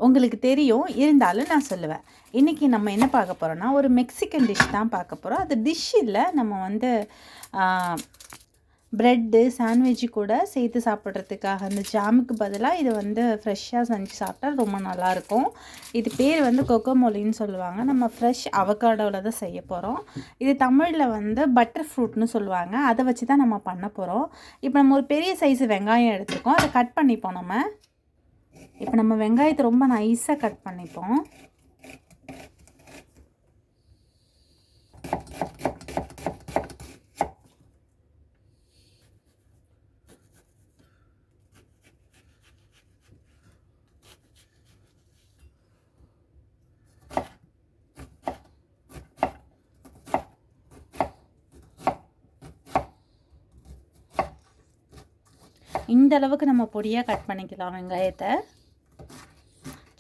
உங்களுக்கு தெரியும், இருந்தாலும் நான் சொல்லுவேன். இன்றைக்கி நம்ம என்ன பார்க்க போகிறோன்னா, ஒரு மெக்சிகன் டிஷ் தான் பார்க்க போகிறோம். அது டிஷ் இல்லை, நம்ம வந்து ப்ரெட்டு சாண்ட்விட்சு கூட சேர்த்து சாப்பிட்றதுக்காக அந்த ஜாமுக்கு பதிலாக இது வந்து ஃப்ரெஷ்ஷாக செஞ்சு சாப்பிட்டா ரொம்ப நல்லாயிருக்கும். இது பேர் வந்து கொக்கோமோலின்னு சொல்லுவாங்க. நம்ம ஃப்ரெஷ் அவகாடோவில் தான் செய்ய போகிறோம். இது தமிழில் வந்து பட்டர் ஃப்ரூட்னு சொல்லுவாங்க. அதை வச்சு தான் நம்ம பண்ண போகிறோம். இப்போ நம்ம ஒரு பெரிய சைஸு வெங்காயம் எடுத்துருக்கோம். அதை கட் பண்ணிப்போம் நம்ம. இப்போ நம்ம வெங்காயத்தை ரொம்ப நைஸாக கட் பண்ணிப்போம். இந்த அளவுக்கு நம்ம பொடியாக கட் பண்ணிக்கலாம் வெங்காயத்தை.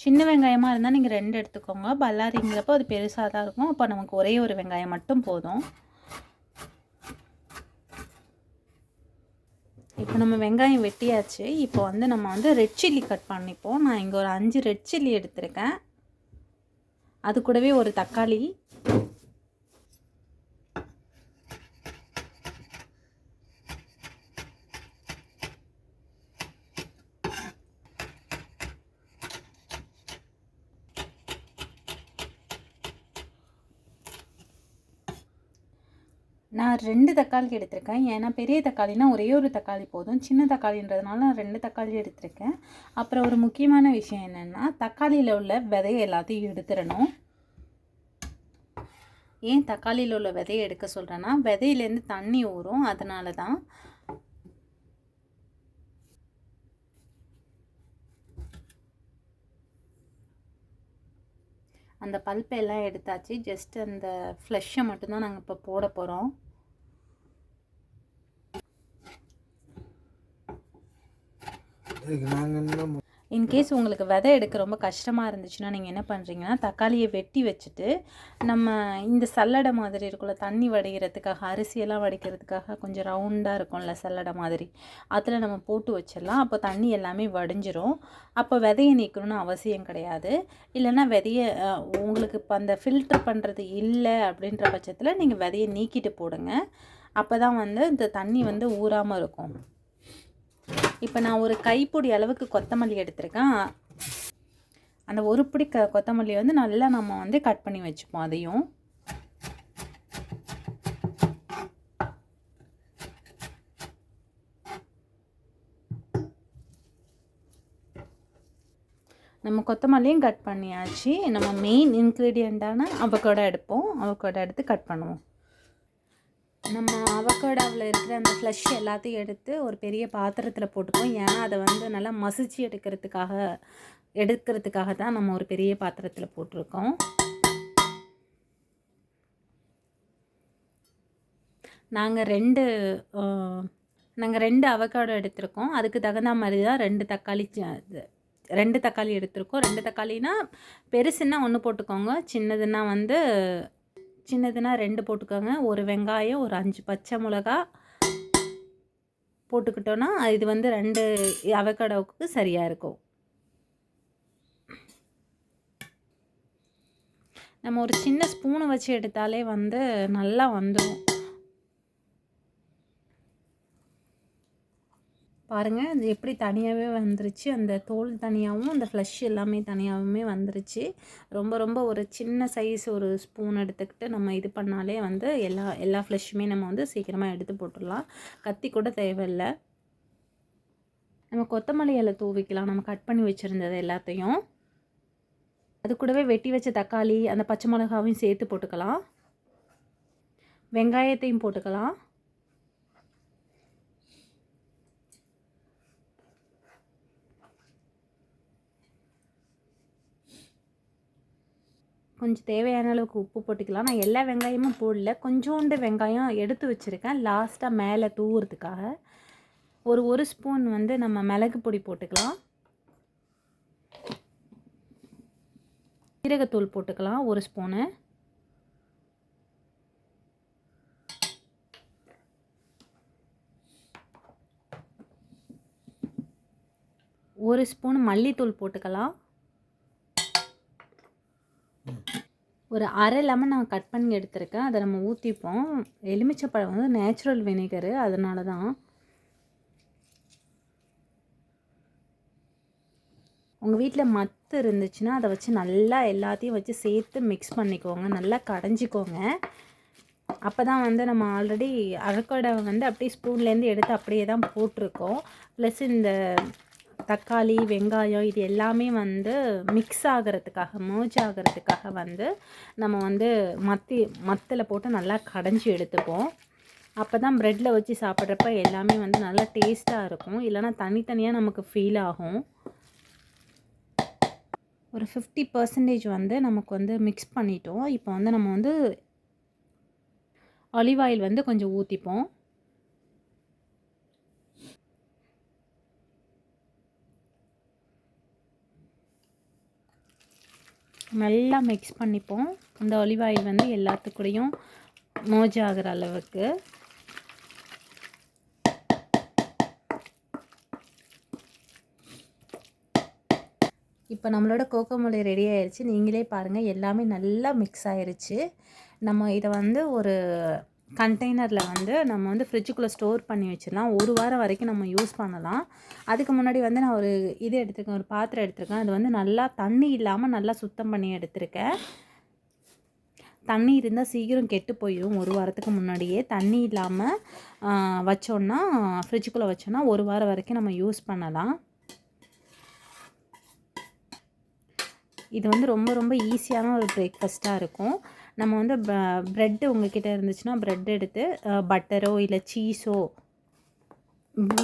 சின்ன வெங்காயமாக இருந்தால் நீங்கள் 2 எடுத்துக்கோங்க. பல்லாரிங்கிறப்போ அது பெருசாக தான் இருக்கும். அப்போ நமக்கு ஒரே ஒரு வெங்காயம் மட்டும் போதும். இப்போ நம்ம வெங்காயம் வெட்டியாச்சு. இப்போ வந்து நம்ம வந்து ரெட் சில்லி கட் பண்ணிப்போம். நான் இங்கே ஒரு 5 ரெட் சில்லி எடுத்திருக்கேன். அது கூடவே ஒரு தக்காளி, நான் 2 தக்காளி எடுத்திருக்கேன். ஏன்னா பெரிய தக்காளினா ஒரே ஒரு தக்காளி போதும். சின்ன தக்காளின்றதுனால நான் 2 தக்காளி எடுத்திருக்கேன். அப்புறம் ஒரு முக்கியமான விஷயம் என்னென்னா, தக்காளியில் உள்ள விதையை எல்லாத்தையும் எடுத்துடணும். ஏன் தக்காளியில் உள்ள விதையை எடுக்க சொல்கிறேன்னா, விதையிலேருந்து தண்ணி ஊறும், அதனால தான். அந்த பல்ப்பை எல்லாம் எடுத்தாச்சு. ஜஸ்ட் அந்த ஃப்ளெஷ்ஷை மட்டும்தான் நாங்கள் இப்போ போட போகிறோம். இன்கேஸ் உங்களுக்கு விதை எடுக்க ரொம்ப கஷ்டமாக இருந்துச்சுன்னா நீங்கள் என்ன பண்ணுறீங்கன்னா, தக்காளியை வெட்டி வச்சுட்டு, நம்ம இந்த சல்லடை மாதிரி இருக்கும்ல, தண்ணி வடிகிறதுக்காக, அரிசியெல்லாம் வடிக்கிறதுக்காக கொஞ்சம் ரவுண்டாக இருக்கும்ல சல்லடை மாதிரி, அதில் நம்ம போட்டு வச்சிடலாம். அப்போ தண்ணி எல்லாமே வடிஞ்சிரும். அப்போ விதையை நீக்கணும்னு அவசியம் கிடையாது. இல்லைன்னா விதையை உங்களுக்கு இப்போ அந்த ஃபில்ட்ரு பண்ணுறது இல்லை அப்படின்ற பட்சத்தில் நீங்கள் விதையை நீக்கிட்டு போடுங்க. அப்போ தான் வந்து இந்த தண்ணி வந்து ஊறாமல் இருக்கும். இப்போ நான் ஒரு கைப்பிடி அளவுக்கு கொத்தமல்லி எடுத்திருக்கேன். அந்த ஒரு பிடி கொத்தமல்லி வந்து நல்லா நம்ம வந்து கட் பண்ணி வச்சுப்போம். அதையும் நம்ம கொத்தமல்லியும் கட் பண்ணியாச்சு. நம்ம மெயின் இன்க்ரீடியண்ட்டான அவகோடா எடுப்போம். அவகோடா எடுத்து கட் பண்ணுவோம். நம்ம அவகோடாவில் இருக்கிற அந்த ஃப்ளஷ் எல்லாத்தையும் எடுத்து ஒரு பெரிய பாத்திரத்தில் போட்டுப்போம். ஏன்னா அதை வந்து நல்லா மசிச்சு எடுக்கிறதுக்காக தான் நம்ம ஒரு பெரிய பாத்திரத்தில் போட்டிருக்கோம். நாங்கள் ரெண்டு அவகோடா எடுத்திருக்கோம். அதுக்கு தகுந்த மாதிரி தான் 2 தக்காளி எடுத்திருக்கோம். 2 தக்காளினா பெருசுன்னா 1 போட்டுக்கோங்க. சின்னதுன்னா 2 போட்டுக்கோங்க. ஒரு வெங்காயம், ஒரு 5 பச்சை மிளகா போட்டுக்கிட்டோன்னா இது வந்து 2 அவகோடாவுக்கு சரியாக இருக்கும். நம்ம ஒரு சின்ன ஸ்பூனை வச்சு எடுத்தாலே வந்து நல்லா வந்துடும். பாருங்கள், அது எப்படி தனியாகவே வந்துருச்சு. அந்த தோல் தனியாகவும் அந்த ஃப்ளஷ் எல்லாமே தனியாகவுமே வந்துருச்சு. ரொம்ப ஒரு சின்ன சைஸ் ஒரு ஸ்பூன் எடுத்துக்கிட்டு நம்ம இது பண்ணாலே வந்து எல்லா ஃப்ளஷ்ஷுமே நம்ம வந்து சீக்கிரமாக எடுத்து போட்டுடலாம். கத்தி கூட தேவையில்லை. நம்ம கொத்தமல்லி இலை தூவிக்கலாம். நம்ம கட் பண்ணி வச்சுருந்தது எல்லாத்தையும். அது கூடவே வெட்டி வச்ச தக்காளி, அந்த பச்சை மிளகாவையும் சேர்த்து போட்டுக்கலாம். வெங்காயத்தையும் போட்டுக்கலாம். கொஞ்சம் தேவையான அளவுக்கு உப்பு போட்டுக்கலாம். நான் எல்லா வெங்காயமும் போடல, கொஞ்சோண்டு வெங்காயம் எடுத்து வச்சுருக்கேன் லாஸ்ட்டாக மேலே தூவுறதுக்காக. ஒரு ஸ்பூன் வந்து நம்ம மிளகு பொடி போட்டுக்கலாம். சீரகத்தூள் போட்டுக்கலாம் 1 ஸ்பூனு. ஒரு ஸ்பூன் மல்லித்தூள் போட்டுக்கலாம். ஒரு அரை லெமன் நான் கட் பண்ணி எடுத்திருக்கேன். அதை நம்ம ஊற்றிப்போம். எலுமிச்சைப்பழம் வந்து நேச்சுரல் வினிகரு, அதனால தான். உங்கள் வீட்டில் மத்து இருந்துச்சுன்னா அதை வச்சு நல்லா எல்லாத்தையும் வச்சு சேர்த்து மிக்ஸ் பண்ணிக்கோங்க, நல்லா கடைஞ்சிக்கோங்க. அப்போ தான் வந்து நம்ம ஆல்ரெடி அரைக்கடை வந்து அப்படியே ஸ்பூன்லேருந்து எடுத்து அப்படியே தான் போட்டிருக்கோம். ப்ளஸ் இந்த தக்காளி வெங்காயம் இது எல்லாமே வந்து மிக்ஸ் ஆகிறதுக்காக, மர்ஜ் ஆகிறதுக்காக வந்து நம்ம வந்து மத்தில் போட்டு நல்லா கடைஞ்சி எடுத்துப்போம். அப்போ தான் ப்ரெட்டில் வச்சு சாப்பிட்றப்ப எல்லாமே வந்து நல்லா டேஸ்ட்டாக இருக்கும். இல்லைனா தனித்தனியாக நமக்கு ஃபீல் ஆகும். ஒரு 50% வந்து நமக்கு வந்து மிக்ஸ் பண்ணிட்டோம். இப்போ வந்து நம்ம வந்து ஆலிவ் ஆயில் வந்து கொஞ்சம் ஊற்றிப்போம். நல்லா மிக்ஸ் பண்ணிப்போம். அந்த ஆலிவ் ஆயில் வந்து எல்லாத்துக்கூடையும் மர்ஜ் ஆகிற அளவுக்கு. இப்போ நம்மளோட கோகோமலை ரெடி ஆயிடுச்சு. நீங்களே பாருங்கள், எல்லாமே நல்லா மிக்ஸ் ஆயிருச்சு. நம்ம இதை வந்து ஒரு கண்டெய்னரில் வந்து நம்ம வந்து ஃப்ரிட்ஜுக்குள்ளே ஸ்டோர் பண்ணி வச்சிடலாம். 1 வாரம் வரைக்கும் நம்ம யூஸ் பண்ணலாம். அதுக்கு முன்னாடி வந்து நான் ஒரு இது எடுத்துருக்கேன், ஒரு பாத்திரம் எடுத்துருக்கேன். அது வந்து நல்லா தண்ணி இல்லாமல் நல்லா சுத்தம் பண்ணி எடுத்திருக்கேன். தண்ணி இருந்தால் சீக்கிரம் கெட்டு போயிடும். 1 வாரத்துக்கு முன்னாடியே தண்ணி இல்லாமல் வச்சோன்னா, ஃப்ரிட்ஜுக்குள்ளே வச்சோன்னா 1 வாரம் வரைக்கும் நம்ம யூஸ் பண்ணலாம். இது வந்து ரொம்ப ரொம்ப ஈஸியான ஒரு பிரேக்ஃபாஸ்ட்டாக இருக்கும். நம்ம வந்து ப்ரெட்டு உங்கள்கிட்ட இருந்துச்சுன்னா ப்ரெட் எடுத்து பட்டரோ இல்லை சீஸோ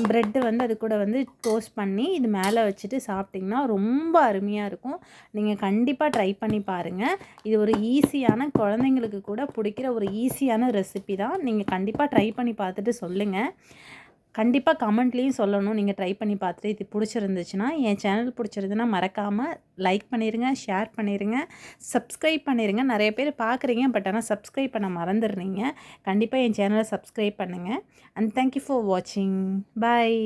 ப்ரெட்டு வந்து அது கூட வந்து டோஸ்ட் பண்ணி இது மேலே வச்சுட்டு சாப்பிட்டிங்கன்னா ரொம்ப அருமையாக இருக்கும். நீங்கள் கண்டிப்பாக ட்ரை பண்ணி பாருங்கள். இது ஒரு ஈஸியான, குழந்தைங்களுக்கு கூட பிடிக்கிற ஒரு ஈஸியான ரெசிபி தான். நீங்கள் கண்டிப்பாக ட்ரை பண்ணி பார்த்துட்டு சொல்லுங்கள். கண்டிப்பாக கமெண்ட்லேயும் சொல்லணும், நீங்கள் ட்ரை பண்ணி பார்த்துட்டு இது பிடிச்சிருந்துச்சுன்னா. என் சேனல் பிடிச்சிருந்துன்னா மறக்காமல் லைக் பண்ணிடுங்க, ஷேர் பண்ணிடுங்க, சப்ஸ்கிரைப் பண்ணிடுங்க. நிறைய பேர் பார்க்குறீங்க, பட் ஆனால் சப்ஸ்கிரைப் பண்ண மறந்துடுறீங்க. கண்டிப்பாக என் சேனலை சப்ஸ்கிரைப் பண்ணுங்கள். அண்ட் தேங்க்யூ ஃபார் வாட்சிங். பாய்.